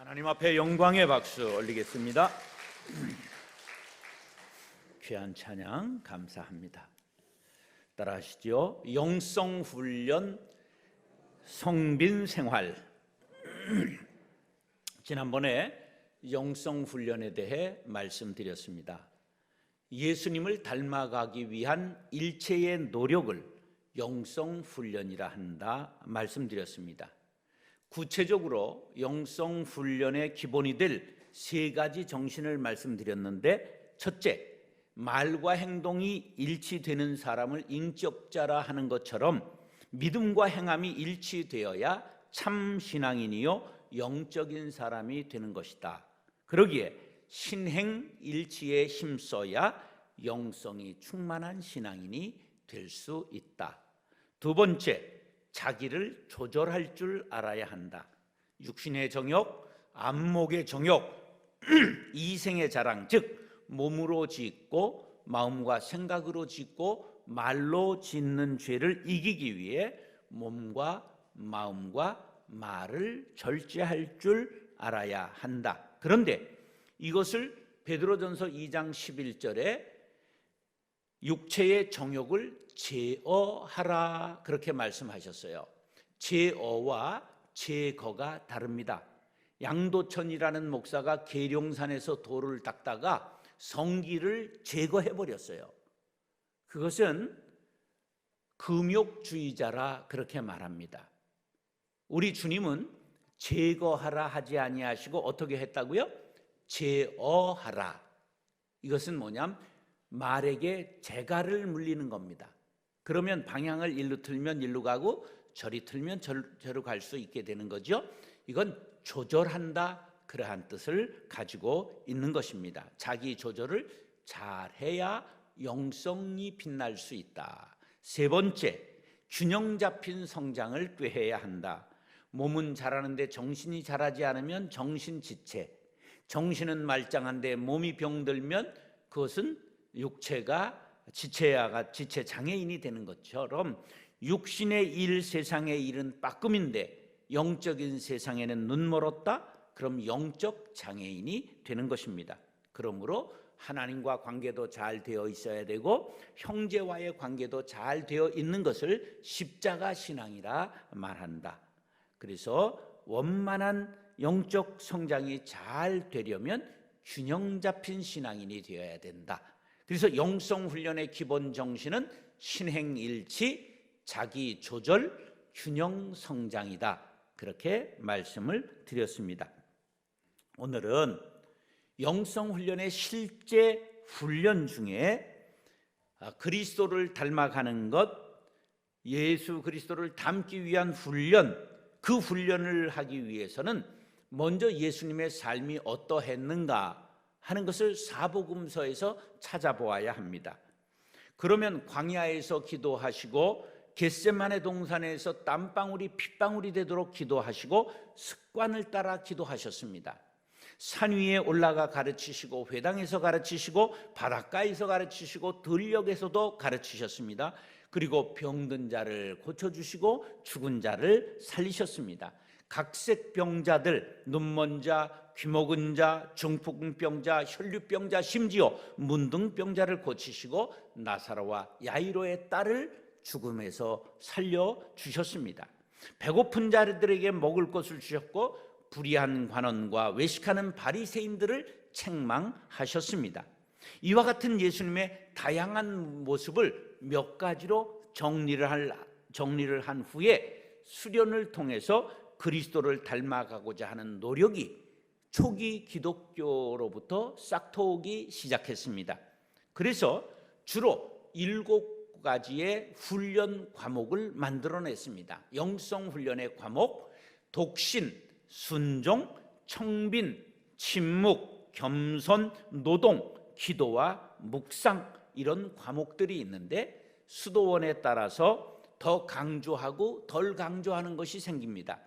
하나님 앞에 영광의 박수 올리겠습니다. 귀한 찬양 감사합니다. 따라하시죠. 영성훈련 성빈생활. 지난번에 영성훈련에 대해 말씀드렸습니다. 예수님을 닮아가기 위한 일체의 노력을 영성훈련이라 한다 말씀드렸습니다. 구체적으로 영성훈련의 기본이 될 세 가지 정신을 말씀드렸는데, 첫째, 말과 행동이 일치되는 사람을 인격자라 하는 것처럼 믿음과 행함이 일치되어야 참 신앙인이요 영적인 사람이 되는 것이다. 그러기에 신행일치에 힘써야 영성이 충만한 신앙인이 될 수 있다. 두 번째, 자기를 조절할 줄 알아야 한다. 육신의 정욕, 안목의 정욕, 이생의 자랑, 즉 몸으로 짓고 마음과 생각으로 짓고 말로 짓는 죄를 이기기 위해 몸과 마음과 말을 절제할 줄 알아야 한다. 그런데 이것을 베드로전서 2장 11절에 육체의 정욕을 제어하라 그렇게 말씀하셨어요. 제어와 제거가 다릅니다. 양도천이라는 목사가 계룡산에서 돌을 닦다가 성기를 제거해버렸어요. 그것은 금욕주의자라 그렇게 말합니다. 우리 주님은 제거하라 하지 아니하시고 어떻게 했다고요? 제어하라. 이것은 뭐냐면 말에게 재갈을 물리는 겁니다. 그러면 방향을 일로 틀면 일로 가고 저리 틀면 저로 갈 수 있게 되는 거죠. 이건 조절한다 그러한 뜻을 가지고 있는 것입니다. 자기 조절을 잘해야 영성이 빛날 수 있다. 세 번째, 균형 잡힌 성장을 꾀해야 한다. 몸은 자라는데 정신이 자라지 않으면 정신지체, 정신은 말짱한데 몸이 병들면 그것은 육체가 지체 장애인이 되는 것처럼 육신의 일, 세상의 일은 빠끔인데 영적인 세상에는 눈 멀었다? 그럼 영적 장애인이 되는 것입니다. 그러므로 하나님과 관계도 잘 되어 있어야 되고 형제와의 관계도 잘 되어 있는 것을 십자가 신앙이라 말한다. 그래서 원만한 영적 성장이 잘 되려면 균형 잡힌 신앙인이 되어야 된다. 그래서 영성훈련의 기본 정신은 신행일치, 자기 조절, 균형 성장이다. 그렇게 말씀을 드렸습니다. 오늘은 영성훈련의 실제 훈련 중에 그리스도를 닮아가는 것, 예수 그리스도를 닮기 위한 훈련, 그 훈련을 하기 위해서는 먼저 예수님의 삶이 어떠했는가 하는 것을 사복음서에서 찾아보아야 합니다. 그러면 광야에서 기도하시고 겟세마네 동산에서 땀방울이 핏방울이 되도록 기도하시고 습관을 따라 기도하셨습니다. 산 위에 올라가 가르치시고 회당에서 가르치시고 바닷가에서 가르치시고 들녘에서도 가르치셨습니다. 그리고 병든 자를 고쳐주시고 죽은 자를 살리셨습니다. 각색병자들, 눈먼 자, 귀먹은 자, 중풍병자, 혈류병자, 심지어 문둥병자를 고치시고 나사로와 야이로의 딸을 죽음에서 살려주셨습니다. 배고픈 자들에게 먹을 것을 주셨고 불의한 관원과 외식하는 바리새인들을 책망하셨습니다. 이와 같은 예수님의 다양한 모습을 몇 가지로 정리를 한 후에 수련을 통해서 그리스도를 닮아가고자 하는 노력이 초기 기독교로부터 싹트오기 시작했습니다. 그래서 주로 7가지의 훈련 과목을 만들어냈습니다. 영성훈련의 과목, 독신, 순종, 청빈, 침묵, 겸손, 노동, 기도와 묵상, 이런 과목들이 있는데 수도원에 따라서 더 강조하고 덜 강조하는 것이 생깁니다.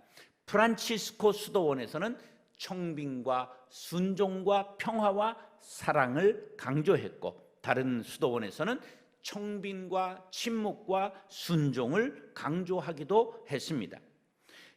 프란치스코 수도원에서는 청빈과 순종과 평화와 사랑을 강조했고, 다른 수도원에서는 청빈과 침묵과 순종을 강조하기도 했습니다.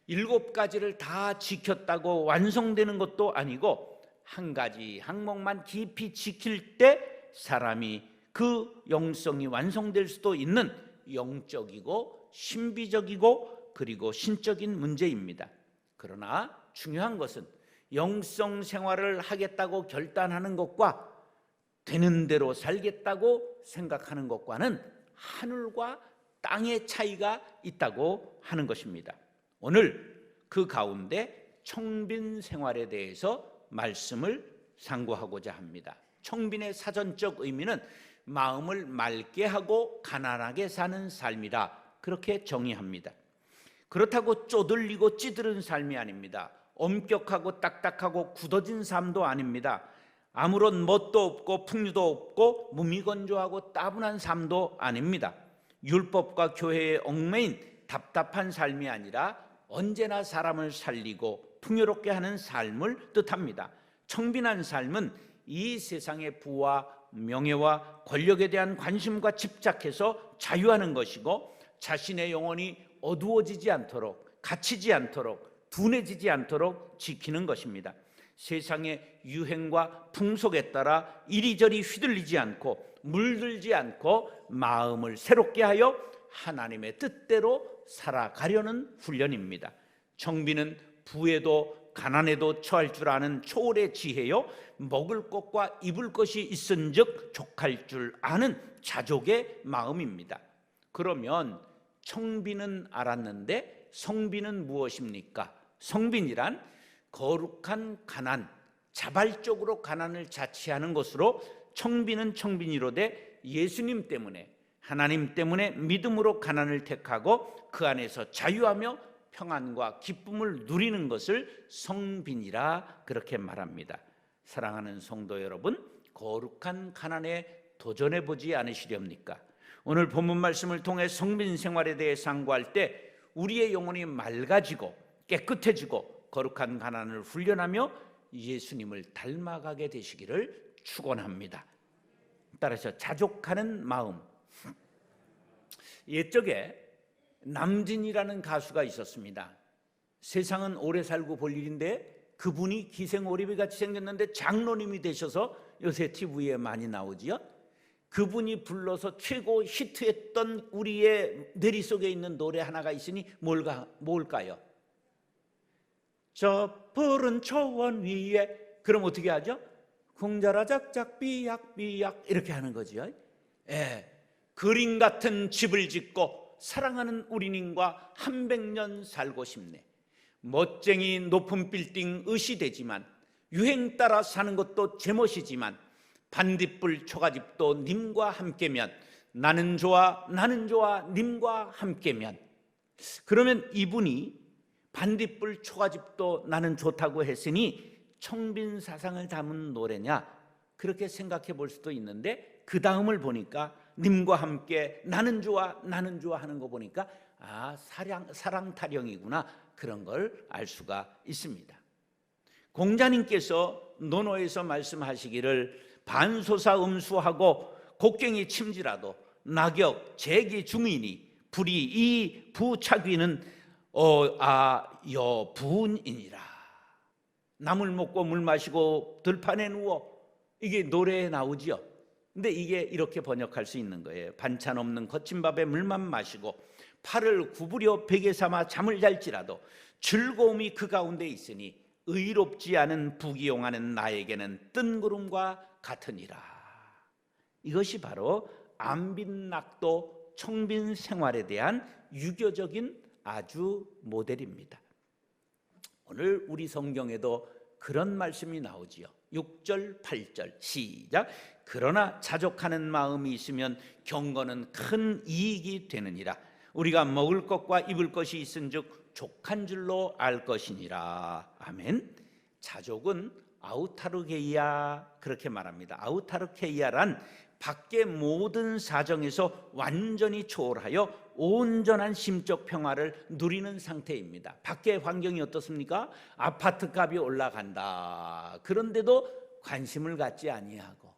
7가지를 다 지켰다고 완성되는 것도 아니고 한 가지 항목만 깊이 지킬 때 사람이 그 영성이 완성될 수도 있는 영적이고 신비적이고 그리고 신적인 문제입니다. 그러나 중요한 것은 영성 생활을 하겠다고 결단하는 것과 되는 대로 살겠다고 생각하는 것과는 하늘과 땅의 차이가 있다고 하는 것입니다. 오늘 그 가운데 청빈 생활에 대해서 말씀을 상고하고자 합니다. 청빈의 사전적 의미는 마음을 맑게 하고 가난하게 사는 삶이라 그렇게 정의합니다. 그렇다고 쪼들리고 찌들은 삶이 아닙니다. 엄격하고 딱딱하고 굳어진 삶도 아닙니다. 아무런 멋도 없고 풍류도 없고 무미건조하고 따분한 삶도 아닙니다. 율법과 교회에 얽매인 답답한 삶이 아니라 언제나 사람을 살리고 풍요롭게 하는 삶을 뜻합니다. 청빈한 삶은 이 세상의 부와 명예와 권력에 대한 관심과 집착해서 자유하는 것이고 자신의 영혼이 어두워지지 않도록 갇히지 않도록 둔해지지 않도록 지키는 것입니다. 세상의 유행과 풍속에 따라 이리저리 휘둘리지 않고 물들지 않고 마음을 새롭게 하여 하나님의 뜻대로 살아가려는 훈련입니다. 청빈은 부에도 가난에도 처할 줄 아는 초월의 지혜요, 먹을 것과 입을 것이 있은즉 족할 줄 아는 자족의 마음입니다. 그러면 청빈은 알았는데 성빈은 무엇입니까? 성빈이란 거룩한 가난, 자발적으로 가난을 자취하는 것으로 청빈은 청빈이로되 예수님 때문에 하나님 때문에 믿음으로 가난을 택하고 그 안에서 자유하며 평안과 기쁨을 누리는 것을 성빈이라 그렇게 말합니다. 사랑하는 성도 여러분, 거룩한 가난에 도전해 보지 않으시렵니까? 오늘 본문 말씀을 통해 성빈 생활에 대해 상고할 때 우리의 영혼이 맑아지고 깨끗해지고 거룩한 가난을 훈련하며 예수님을 닮아가게 되시기를 축원합니다. 따라서 자족하는 마음. 옛적에 남진이라는 가수가 있었습니다. 세상은 오래 살고 볼 일인데 그분이 기생오리비같이 생겼는데 장로님이 되셔서 요새 TV에 많이 나오지요. 그분이 불러서 최고 히트했던 우리의 뇌리 속에 있는 노래 하나가 있으니 뭘까요? 저 푸른 초원 위에. 그럼 어떻게 하죠? 궁자라 작작 삐약삐약 이렇게 하는 거죠. 예, 그림 같은 집을 짓고 사랑하는 우리님과 100년 살고 싶네. 멋쟁이 높은 빌딩 의시되지만 유행 따라 사는 것도 제멋이지만 반딧불 초가집도 님과 함께면 나는 좋아 나는 좋아 님과 함께면. 그러면 이분이 반딧불 초가집도 나는 좋다고 했으니 청빈 사상을 담은 노래냐 그렇게 생각해 볼 수도 있는데 그 다음을 보니까 님과 함께 나는 좋아 나는 좋아 하는 거 보니까 사랑 타령이구나 그런 걸 알 수가 있습니다. 공자님께서 논어에서 말씀하시기를 반소사 음수하고 곡괭이 침지라도 낙엽 제기 중이니 불이 이 부착위는 여부운이니라. 나물 먹고 물 마시고 들판에 누워. 이게 노래에 나오지요. 근데 이게 이렇게 번역할 수 있는 거예요. 반찬 없는 거친 밥에 물만 마시고 팔을 구부려 베개 삼아 잠을 잘지라도 즐거움이 그 가운데 있으니 의롭지 않은 부기용하는 나에게는 뜬구름과 같으니라. 이것이 바로 안빈낙도 청빈 생활에 대한 유교적인 아주 모델입니다. 오늘 우리 성경에도 그런 말씀이 나오지요. 6절 8절 시작. 그러나 자족하는 마음이 있으면 경건은 큰 이익이 되느니라. 우리가 먹을 것과 입을 것이 있은즉 족한 줄로 알 것이니라. 아멘. 자족은 아우타르게이아 그렇게 말합니다. 아우타르케이아란 밖의 모든 사정에서 완전히 초월하여 온전한 심적 평화를 누리는 상태입니다. 밖의 환경이 어떻습니까? 아파트 값이 올라간다. 그런데도 관심을 갖지 아니하고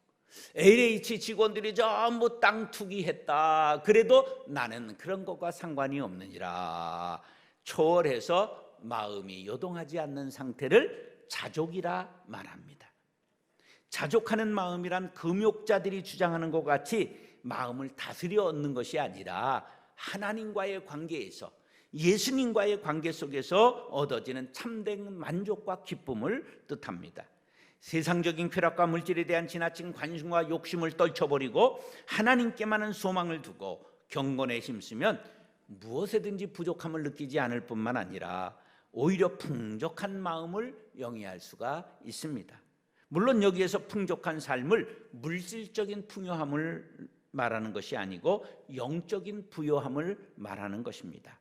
LH 직원들이 전부 땅 투기했다. 그래도 나는 그런 것과 상관이 없느니라. 초월해서 마음이 요동하지 않는 상태를 자족이라 말합니다. 자족하는 마음이란 금욕자들이 주장하는 것 같이 마음을 다스려 얻는 것이 아니라 하나님과의 관계에서, 예수님과의 관계 속에서 얻어지는 참된 만족과 기쁨을 뜻합니다. 세상적인 쾌락과 물질에 대한 지나친 관심과 욕심을 떨쳐버리고 하나님께만은 소망을 두고 경건에 힘쓰면 무엇에든지 부족함을 느끼지 않을 뿐만 아니라 오히려 풍족한 마음을 영위할 수가 있습니다. 물론 여기에서 풍족한 삶을 물질적인 풍요함을 말하는 것이 아니고 영적인 부요함을 말하는 것입니다.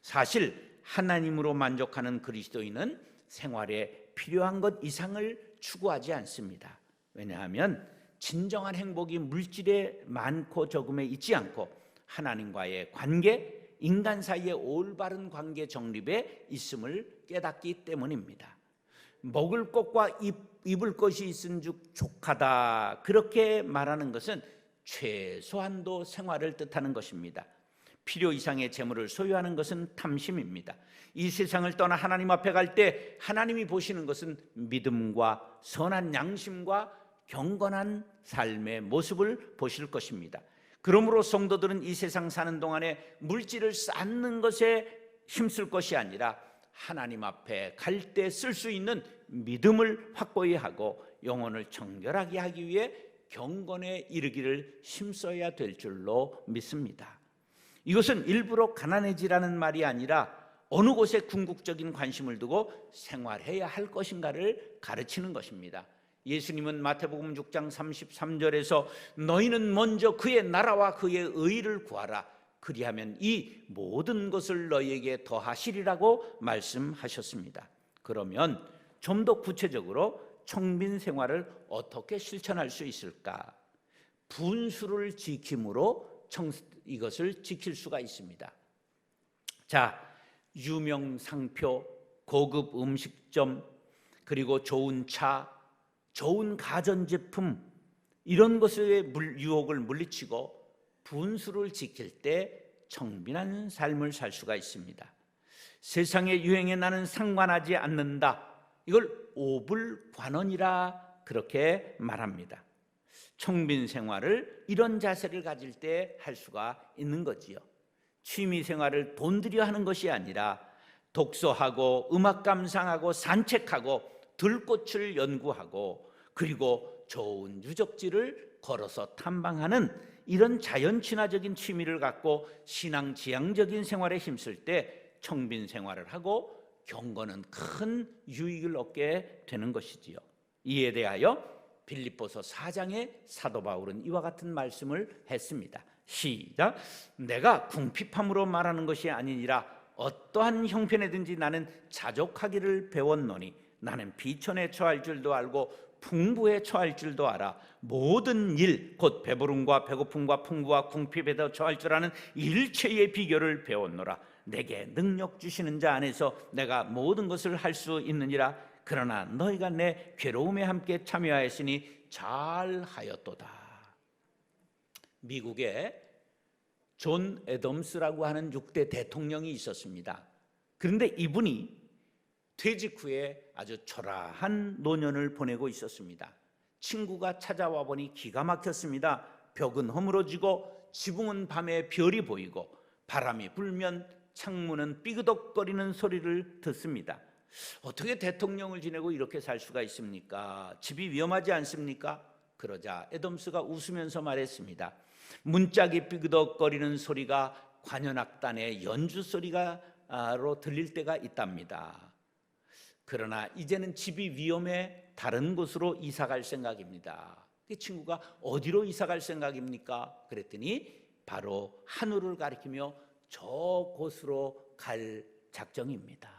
사실 하나님으로 만족하는 그리스도인은 생활에 필요한 것 이상을 추구하지 않습니다. 왜냐하면 진정한 행복이 물질에 많고 적음에 있지 않고 하나님과의 관계, 인간 사이의 올바른 관계 정립에 있음을 깨닫기 때문입니다. 먹을 것과 입을 것이 있은즉 족하다, 그렇게 말하는 것은 최소한도 생활을 뜻하는 것입니다. 필요 이상의 재물을 소유하는 것은 탐심입니다. 이 세상을 떠나 하나님 앞에 갈 때 하나님이 보시는 것은 믿음과 선한 양심과 경건한 삶의 모습을 보실 것입니다. 그러므로 성도들은 이 세상 사는 동안에 물질을 쌓는 것에 힘쓸 것이 아니라 하나님 앞에 갈 때 쓸 수 있는 믿음을 확고히 하고 영혼을 정결하게 하기 위해 경건에 이르기를 힘써야 될 줄로 믿습니다. 이것은 일부러 가난해지라는 말이 아니라 어느 곳에 궁극적인 관심을 두고 생활해야 할 것인가를 가르치는 것입니다. 예수님은 마태복음 6장 33절에서 너희는 먼저 그의 나라와 그의 의를 구하라, 그리하면 이 모든 것을 너희에게 더하시리라고 말씀하셨습니다. 그러면 좀 더 구체적으로 청빈 생활을 어떻게 실천할 수 있을까? 분수를 지킴으로 이것을 지킬 수가 있습니다. 자, 유명 상표, 고급 음식점, 그리고 좋은 차, 좋은 가전제품, 이런 것의 유혹을 물리치고 분수를 지킬 때 청빈한 삶을 살 수가 있습니다. 세상의 유행에 나는 상관하지 않는다, 이걸 오불관원이라 그렇게 말합니다. 청빈 생활을 이런 자세를 가질 때 할 수가 있는 거지요. 취미 생활을 돈 들여 하는 것이 아니라 독서하고 음악 감상하고 산책하고 들꽃을 연구하고 그리고 좋은 유적지를 걸어서 탐방하는 이런 자연 친화적인 취미를 갖고 신앙 지향적인 생활에 힘쓸 때 청빈 생활을 하고 경건은 큰 유익을 얻게 되는 것이지요. 이에 대하여 빌립보서 4장의 사도 바울은 이와 같은 말씀을 했습니다. 시작. 내가 궁핍함으로 말하는 것이 아니니라 어떠한 형편에든지 나는 자족하기를 배웠노니 나는 비천에 처할 줄도 알고 풍부에 처할 줄도 알아. 모든 일, 곧 배부름과 배고픔과 풍부와 궁핍에도 처할 줄 아는 일체의 비결을 배웠노라. 내게 능력 주시는 자 안에서 내가 모든 것을 할 수 있느니라. 그러나 너희가 내 괴로움에 함께 참여하였으니 잘하였도다. 미국에 존 애덤스라고 하는 6대 대통령이 있었습니다. 그런데 이분이 퇴직 후에 아주 초라한 노년을 보내고 있었습니다. 친구가 찾아와 보니 기가 막혔습니다. 벽은 허물어지고 지붕은 밤에 별이 보이고 바람이 불면 창문은 삐그덕거리는 소리를 듣습니다. 어떻게 대통령을 지내고 이렇게 살 수가 있습니까? 집이 위험하지 않습니까? 그러자 애덤스가 웃으면서 말했습니다. 문짝이 삐그덕거리는 소리가 관현악단의 연주 소리가로 들릴 때가 있답니다. 그러나 이제는 집이 위험해 다른 곳으로 이사갈 생각입니다. 그 친구가 어디로 이사갈 생각입니까? 그랬더니 바로 하늘을 가리키며 저곳으로 갈 작정입니다.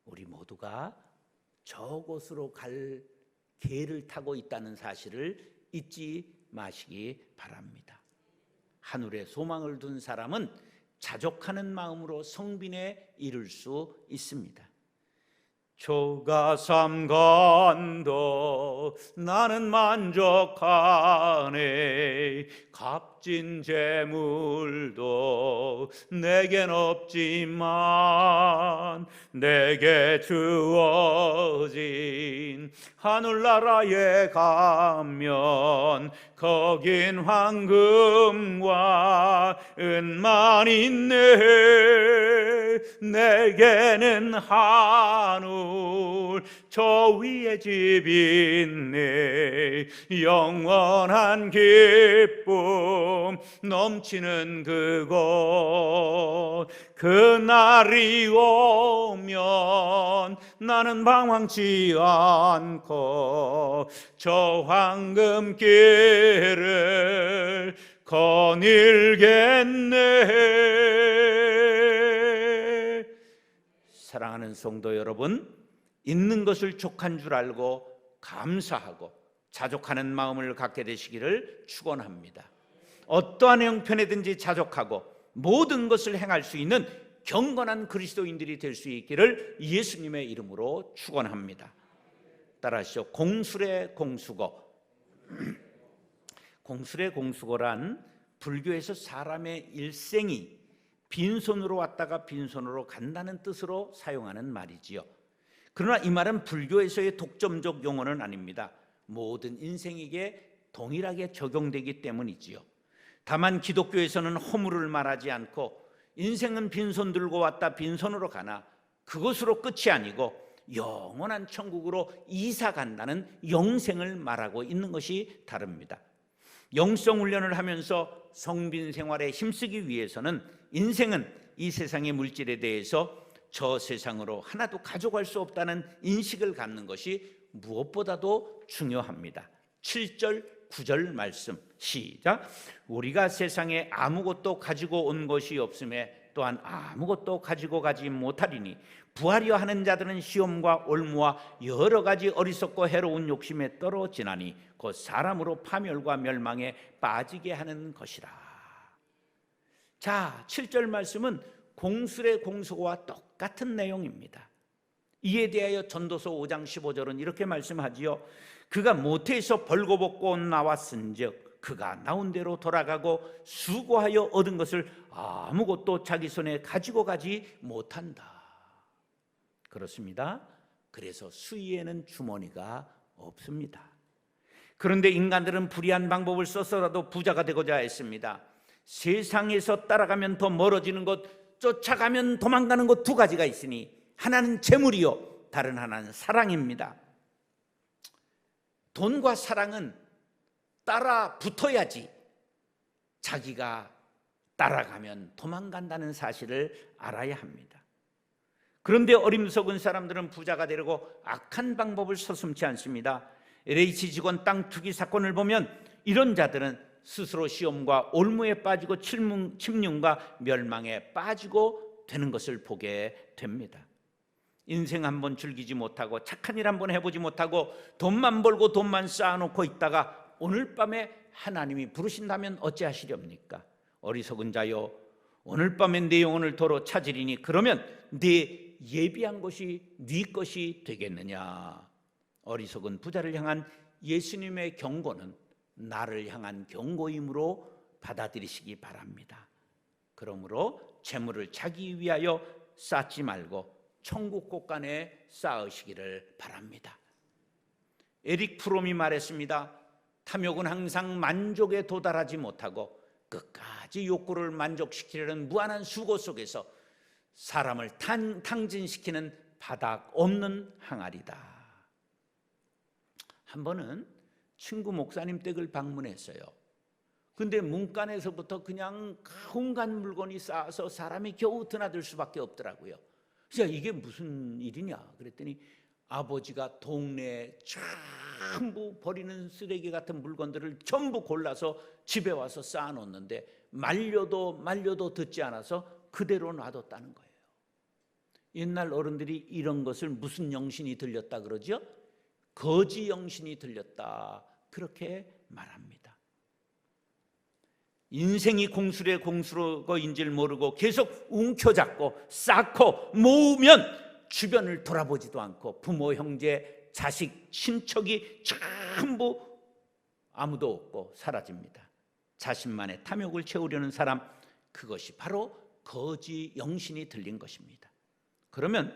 우리 모두가 저곳으로 갈 개를 타고 있다는 사실을 잊지 마시기 바랍니다. 하늘에 소망을 둔 사람은 자족하는 마음으로 성빈에 이를 수 있습니다. 초가 삼간도 나는 만족하네. 값진 재물도 내겐 없지만 내게 주어진 하늘나라에 가면 거긴 황금과 은만 있네. 내게는 하늘 저 위에 집 있네. 영원한 기쁨 넘치는 그곳. 그날이 오면 나는 방황치 않고 저 황금길을 거닐겠네. 사랑하는 성도 여러분, 있는 것을 족한 줄 알고 감사하고 자족하는 마음을 갖게 되시기를 축원합니다. 어떠한 형편에든지 자족하고 모든 것을 행할 수 있는 경건한 그리스도인들이 될 수 있기를 예수님의 이름으로 축원합니다. 따라하시죠. 공술의 공수고. 공술의 공수고란 불교에서 사람의 일생이 빈손으로 왔다가 빈손으로 간다는 뜻으로 사용하는 말이지요. 그러나 이 말은 불교에서의 독점적 용어는 아닙니다. 모든 인생에게 동일하게 적용되기 때문이지요. 다만 기독교에서는 허물을 말하지 않고 인생은 빈손 들고 왔다 빈손으로 가나 그것으로 끝이 아니고 영원한 천국으로 이사 간다는 영생을 말하고 있는 것이 다릅니다. 영성 훈련을 하면서 성빈 생활에 힘쓰기 위해서는 인생은 이 세상의 물질에 대해서 저 세상으로 하나도 가져갈 수 없다는 인식을 갖는 것이 무엇보다도 중요합니다. 7절 9절 말씀 시작. 우리가 세상에 아무것도 가지고 온 것이 없음에 또한 아무것도 가지고 가지 못하리니 부하려 하는 자들은 시험과 올무와 여러 가지 어리석고 해로운 욕심에 떨어지나니 곧 사람으로 파멸과 멸망에 빠지게 하는 것이라. 자, 7절 말씀은 공술의 공수고와 똑같은 내용입니다. 이에 대하여 전도서 5장 15절은 이렇게 말씀하지요. 그가 모태에서 벌거벗고 나왔은즉 그가 나온 대로 돌아가고 수고하여 얻은 것을 아무것도 자기 손에 가지고 가지 못한다. 그렇습니다. 그래서 수의에는 주머니가 없습니다. 그런데 인간들은 불의한 방법을 써서라도 부자가 되고자 했습니다. 세상에서 따라가면 더 멀어지는 것, 쫓아가면 도망가는 것 두 가지가 있으니 하나는 재물이요, 다른 하나는 사랑입니다. 돈과 사랑은 따라 붙어야지 자기가 따라가면 도망간다는 사실을 알아야 합니다. 그런데 어림석은 사람들은 부자가 되려고 악한 방법을 서슴지 않습니다. LH 직원 땅 투기 사건을 보면 이런 자들은 스스로 시험과 올무에 빠지고 침륜과 멸망에 빠지고 되는 것을 보게 됩니다. 인생 한번 즐기지 못하고 착한 일 한번 해보지 못하고 돈만 벌고 돈만 쌓아놓고 있다가 오늘 밤에 하나님이 부르신다면 어찌하시렵니까? 어리석은 자여, 오늘 밤에 내 영혼을 도로 찾으리니 그러면 네 예비한 것이 네 것이 되겠느냐. 어리석은 부자를 향한 예수님의 경고는 나를 향한 경고이므로 받아들이시기 바랍니다. 그러므로 재물을 자기 위하여 쌓지 말고 천국 곳간에 쌓으시기를 바랍니다. 에릭 프롬이 말했습니다. 탐욕은 항상 만족에 도달하지 못하고 끝까지 욕구를 만족시키려는 무한한 수고 속에서 사람을 탕진시키는 바닥 없는 항아리다. 한 번은 친구 목사님 댁을 방문했어요. 근데 문간에서부터 그냥 온갖 물건이 쌓아서 사람이 겨우 드나들 수밖에 없더라고요. 자, 이게 무슨 일이냐 그랬더니 아버지가 동네에 전부 버리는 쓰레기 같은 물건들을 전부 골라서 집에 와서 쌓아놓는데 말려도 듣지 않아서 그대로 놔뒀다는 거예요. 옛날 어른들이 이런 것을 무슨 영신이 들렸다 그러죠? 거지 영신이 들렸다, 그렇게 말합니다. 인생이 공술의 공수로인지를 모르고 계속 움켜잡고 쌓고 모으면 주변을 돌아보지도 않고 부모, 형제, 자식, 친척이 전부 아무도 없고 사라집니다. 자신만의 탐욕을 채우려는 사람, 그것이 바로 거지 영신이 들린 것입니다. 그러면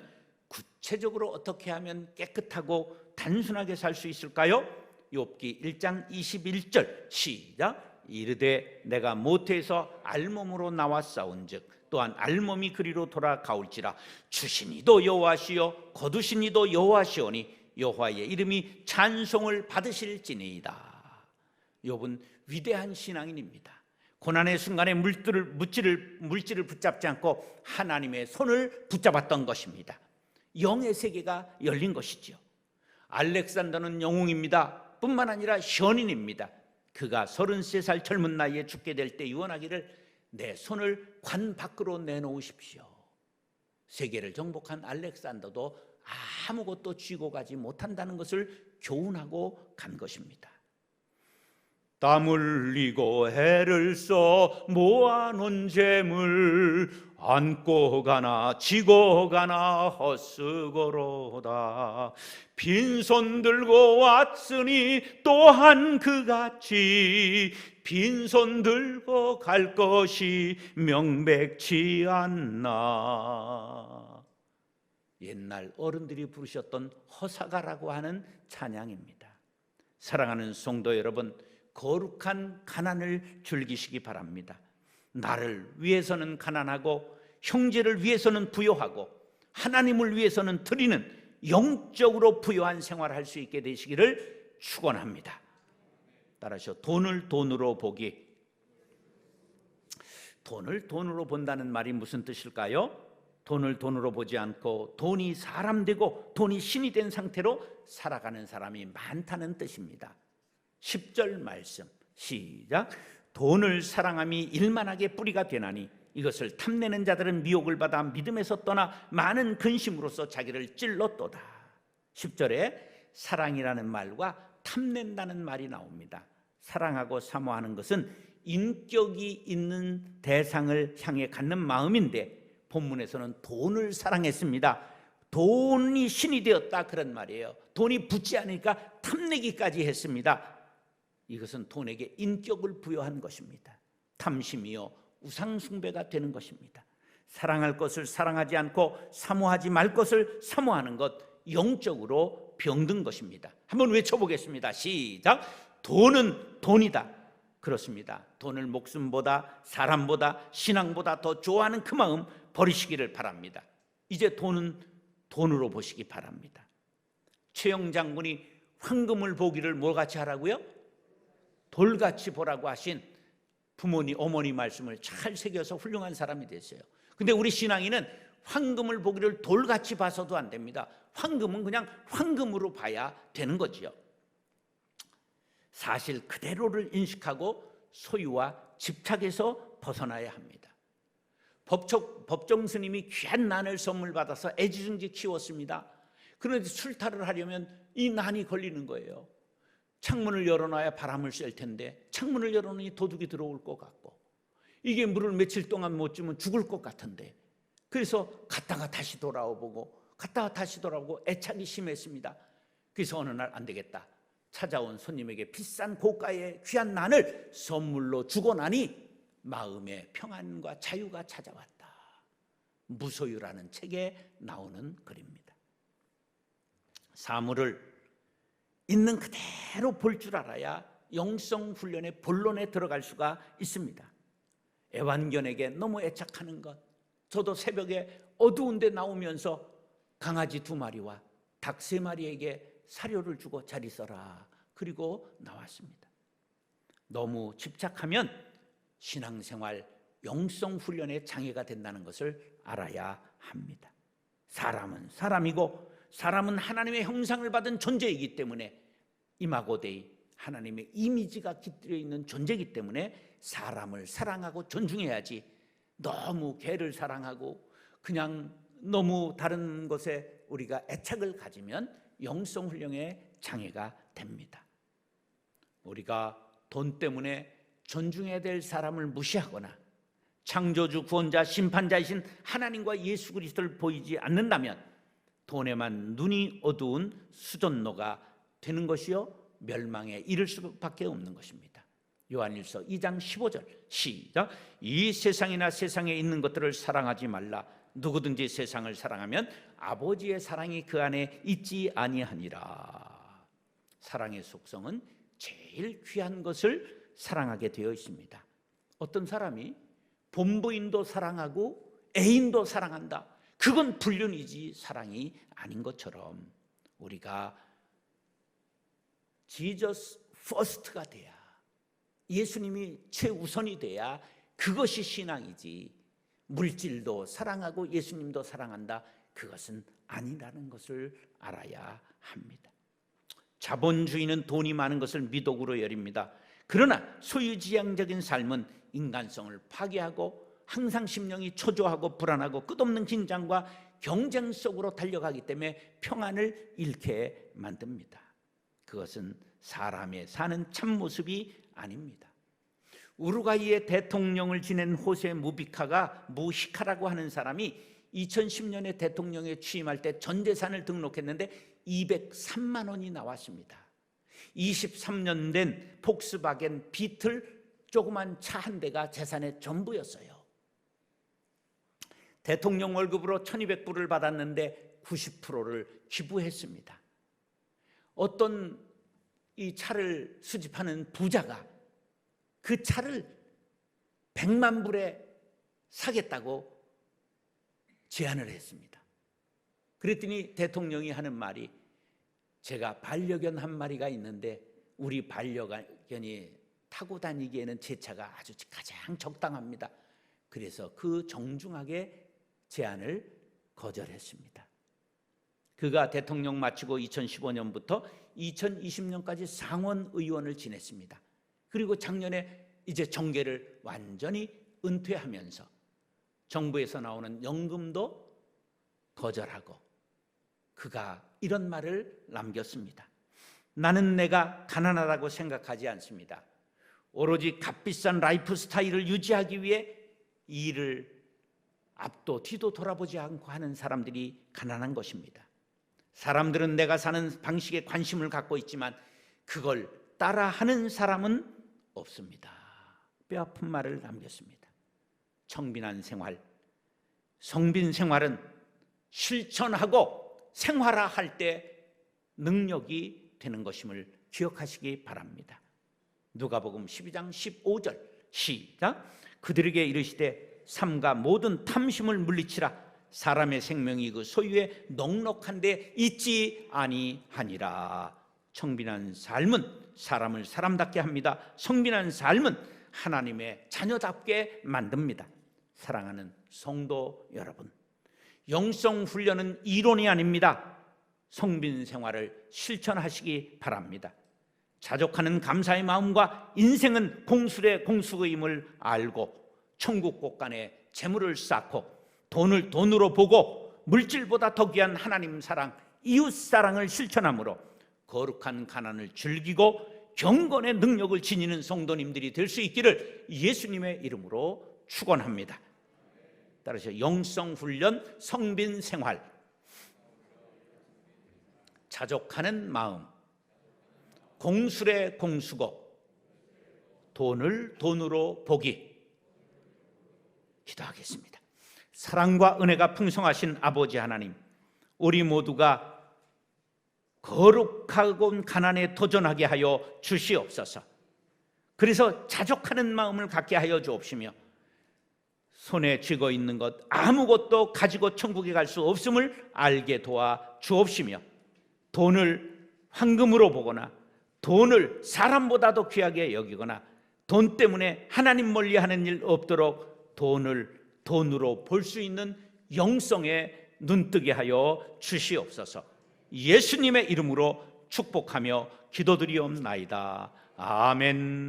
구체적으로 어떻게 하면 깨끗하고 단순하게 살 수 있을까요? 욥기 1장 21절 시작. 이르되 내가 모태에서 알몸으로 나와 싸운즉 또한 알몸이 그리로 돌아가올지라. 주신 이도 여호와시요 거두신 이도 여호와시오니 여호와의 이름이 찬송을 받으실지니이다. 욥은 위대한 신앙인입니다. 고난의 순간에 물질을 붙잡지 않고 하나님의 손을 붙잡았던 것입니다. 영의 세계가 열린 것이지요. 알렉산더는 영웅입니다. 뿐만 아니라 현인입니다. 그가 33살 젊은 나이에 죽게 될 때 유언하기를 내 손을 관 밖으로 내놓으십시오. 세계를 정복한 알렉산더도 아무것도 쥐고 가지 못한다는 것을 교훈하고 간 것입니다. 땀 흘리고 애를 써 모아놓은 재물 안고 가나 지고 가나 헛수고로다. 빈손 들고 왔으니 또한 그같이 빈손 들고 갈 것이 명백치 않나. 옛날 어른들이 부르셨던 허사가라고 하는 찬양입니다. 사랑하는 성도 여러분, 거룩한 가난을 즐기시기 바랍니다. 나를 위해서는 가난하고 형제를 위해서는 부요하고 하나님을 위해서는 드리는 영적으로 부요한 생활을 할 수 있게 되시기를 축원합니다. 따라서 돈을 돈으로 보기. 돈을 돈으로 본다는 말이 무슨 뜻일까요? 돈을 돈으로 보지 않고 돈이 사람 되고 돈이 신이 된 상태로 살아가는 사람이 많다는 뜻입니다. 10절 말씀 시작. 돈을 사랑함이 일만하게 뿌리가 되나니 이것을 탐내는 자들은 미혹을 받아 믿음에서 떠나 많은 근심으로써 자기를 찔렀도다. 10절에 사랑이라는 말과 탐낸다는 말이 나옵니다. 사랑하고 사모하는 것은 인격이 있는 대상을 향해 갖는 마음인데 본문에서는 돈을 사랑했습니다. 돈이 신이 되었다 그런 말이에요. 돈이 붙지 않으니까 탐내기까지 했습니다. 이것은 돈에게 인격을 부여한 것입니다. 탐심이요 우상숭배가 되는 것입니다. 사랑할 것을 사랑하지 않고 사모하지 말 것을 사모하는 것, 영적으로 병든 것입니다. 한번 외쳐보겠습니다. 시작. 돈은 돈이다. 그렇습니다. 돈을 목숨보다 사람보다 신앙보다 더 좋아하는 그 마음 버리시기를 바랍니다. 이제 돈은 돈으로 보시기 바랍니다. 최영 장군이 황금을 보기를 뭘같이 하라고요? 돌같이 보라고 하신 부모님, 어머니 말씀을 잘 새겨서 훌륭한 사람이 됐어요. 근데 우리 신앙인은 황금을 보기를 돌같이 봐서도 안 됩니다. 황금은 그냥 황금으로 봐야 되는 거지요. 사실 그대로를 인식하고 소유와 집착에서 벗어나야 합니다. 법정 스님이 귀한 난을 선물 받아서 애지중지 키웠습니다. 그런데 출타를 하려면 이 난이 걸리는 거예요. 창문을 열어놔야 바람을 쐴 텐데 창문을 열어놓으니 도둑이 들어올 것 같고 이게 물을 며칠 동안 못 주면 죽을 것 같은데 그래서 갔다가 다시 돌아오고 갔다가 다시 돌아오고 애착이 심했습니다. 그래서 어느 날 안 되겠다. 찾아온 손님에게 비싼 고가의 귀한 난을 선물로 주고 나니 마음의 평안과 자유가 찾아왔다. 무소유라는 책에 나오는 글입니다. 사물을 있는 그대로 볼 줄 알아야 영성 훈련의 본론에 들어갈 수가 있습니다. 애완견에게 너무 애착하는 것. 저도 새벽에 어두운 데 나오면서 강아지 2마리와 닭 3마리에게 사료를 주고 잘 있어라. 그리고 나왔습니다. 너무 집착하면 신앙생활, 영성 훈련에 장애가 된다는 것을 알아야 합니다. 사람은 사람이고 사람은 하나님의 형상을 받은 존재이기 때문에 이마고데이 하나님의 이미지가 깃들여 있는 존재이기 때문에 사람을 사랑하고 존중해야지 너무 개를 사랑하고 그냥 너무 다른 것에 우리가 애착을 가지면 영성 훈련에 장애가 됩니다. 우리가 돈 때문에 존중해야 될 사람을 무시하거나 창조주, 구원자, 심판자이신 하나님과 예수 그리스도를 보이지 않는다면 돈에만 눈이 어두운 수전노가 되는 것이요 멸망에 이를 수밖에 없는 것입니다. 요한일서 2장 15절 시작. 이 세상이나 세상에 있는 것들을 사랑하지 말라. 누구든지 세상을 사랑하면 아버지의 사랑이 그 안에 있지 아니하니라. 사랑의 속성은 제일 귀한 것을 사랑하게 되어 있습니다. 어떤 사람이 본부인도 사랑하고 애인도 사랑한다, 그건 불륜이지 사랑이 아닌 것처럼 우리가 지저스 퍼스트가 돼야, 예수님이 최우선이 돼야 그것이 신앙이지, 물질도 사랑하고 예수님도 사랑한다, 그것은 아니라는 것을 알아야 합니다. 자본주의는 돈이 많은 것을 미덕으로 여깁니다. 그러나 소유지향적인 삶은 인간성을 파괴하고 항상 심령이 초조하고 불안하고 끝없는 긴장과 경쟁 속으로 달려가기 때문에 평안을 잃게 만듭니다. 그것은 사람의 사는 참모습이 아닙니다. 우루과이의 대통령을 지낸 호세 무히카라고 하는 사람이 2010년에 대통령에 취임할 때 전 재산을 등록했는데 203만 원이 나왔습니다. 23년 된 폭스바겐 비틀 조그만 차 한 대가 재산의 전부였어요. 대통령 월급으로 1200불을 받았는데 90%를 기부했습니다. 어떤 이 차를 수집하는 부자가 그 차를 100만 불에 사겠다고 제안을 했습니다. 그랬더니 대통령이 하는 말이, 제가 반려견 한 마리가 있는데 우리 반려견이 타고 다니기에는 제 차가 아주 가장 적당합니다. 그래서 그 정중하게 제안을 거절했습니다. 그가 대통령 마치고 2015년부터 2020년까지 상원 의원을 지냈습니다. 그리고 작년에 이제 정계를 완전히 은퇴하면서 정부에서 나오는 연금도 거절하고 그가 이런 말을 남겼습니다. 나는 내가 가난하다고 생각하지 않습니다. 오로지 값비싼 라이프 스타일을 유지하기 위해 일을 앞도 뒤도 돌아보지 않고 하는 사람들이 가난한 것입니다. 사람들은 내가 사는 방식에 관심을 갖고 있지만 그걸 따라하는 사람은 없습니다. 뼈아픈 말을 남겼습니다. 청빈한 생활, 성빈 생활은 실천하고 생활화할 때 능력이 되는 것임을 기억하시기 바랍니다. 누가복음 12장 15절 시작. 그들에게 이르시되 삼가 모든 탐심을 물리치라. 사람의 생명이 그 소유에 넉넉한 데 있지 아니하니라. 청빈한 삶은 사람을 사람답게 합니다. 성빈한 삶은 하나님의 자녀답게 만듭니다. 사랑하는 성도 여러분, 영성 훈련은 이론이 아닙니다. 성빈 생활을 실천하시기 바랍니다. 자족하는 감사의 마음과 인생은 공술의 공수임을 알고 천국 곳간에 재물을 쌓고 돈을 돈으로 보고 물질보다 더 귀한 하나님 사랑, 이웃 사랑을 실천함으로 거룩한 가난을 즐기고 경건의 능력을 지니는 성도님들이 될 수 있기를 예수님의 이름으로 축원합니다. 따라서 영성훈련, 성빈생활, 자족하는 마음, 공술의 공수고 돈을 돈으로 보기. 기도하겠습니다. 사랑과 은혜가 풍성하신 아버지 하나님, 우리 모두가 거룩하고 가난에 도전하게 하여 주시옵소서. 그래서 자족하는 마음을 갖게 하여 주옵시며 손에 쥐고 있는 것 아무것도 가지고 천국에 갈 수 없음을 알게 도와 주옵시며 돈을 황금으로 보거나 돈을 사람보다도 귀하게 여기거나 돈 때문에 하나님 멀리하는 일 없도록 돈을 돈으로 볼 수 있는 영성에 눈뜨게 하여 주시옵소서. 예수님의 이름으로 축복하며 기도드리옵나이다. 아멘.